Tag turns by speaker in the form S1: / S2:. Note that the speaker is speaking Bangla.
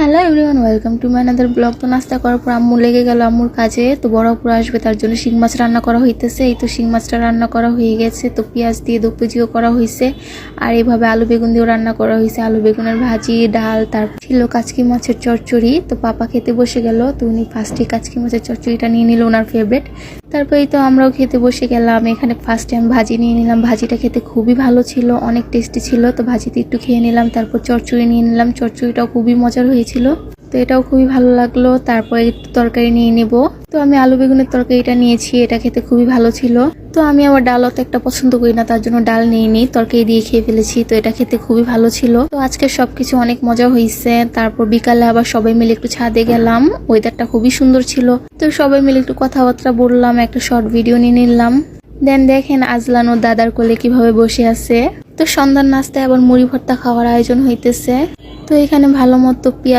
S1: Hello everyone, welcome to my another blog. তো নাস্তা করার পর আম্মু লেগে গেল আম্মুর কাজে। তো বড় আপুরা আসবে, তার জন্য শিং মাছ রান্না করা হইতেছে। এই তো শিং মাছটা রান্না করা হয়ে গেছে। তো পেঁয়াজ দিয়ে দুপুজিও করা হয়েছে, আর এইভাবে আলু বেগুন দিয়েও রান্না করা হয়েছে। আলু বেগুনের ভাজি, ডাল, তারপর ছিল কাচকি মাছের চচ্চড়ি। তো পাপা খেতে বসে গেল। তো উনি ফার্স্টে কাচকি মাছের চচ্চড়িটা নিয়ে নিল, ওনার ফেভারিট। তারপরেই তো আমরাও খেতে বসে গেলাম। এখানে ফার্স্টে আমি ভাজি নিয়ে নিলাম। ভাজিটা খেতে খুবই ভালো ছিল, অনেক টেস্টি ছিল। তো ভাজিতে একটু খেয়ে নিলাম। তারপর চচ্চড়ি নিয়ে নিলাম। চচ্চড়িটাও খুবই মজার হয়েছিল, তো এটাও খুবই ভালো লাগলো। তারপরে একটু তরকারি নিয়ে নেব। তো আমি আলু বেগুনের তরকারিটা নিয়েছি, এটা খেতে খুবই ভালো ছিল। তো আমি আবার ডাল অত একটা পছন্দ করি না, তার জন্য ডাল নিইনি, তরকারি দিয়ে খেয়ে ফেলেছি। তো এটা খেতে খুবই ভালো ছিল। তো আজকে সবকিছু অনেক মজা হয়েছে। তারপর বিকালে আবার সবাই মিলে একটু ছাদে গেলাম, ওয়েদারটা খুবই সুন্দর ছিল। তো সবাই মিলে একটু কথাবার্তা বললাম, একটা শর্ট ভিডিও নিয়ে নিলাম। দেন দেখেন আজলান ও দাদার কোলে কিভাবে বসে আছে। তো সন্ধ্যার নাস্তায় আবার মুড়ি ভর্তা খাওয়ার আয়োজন হইতেছে। তো এখানে ভালো মতো পেঁয়াজ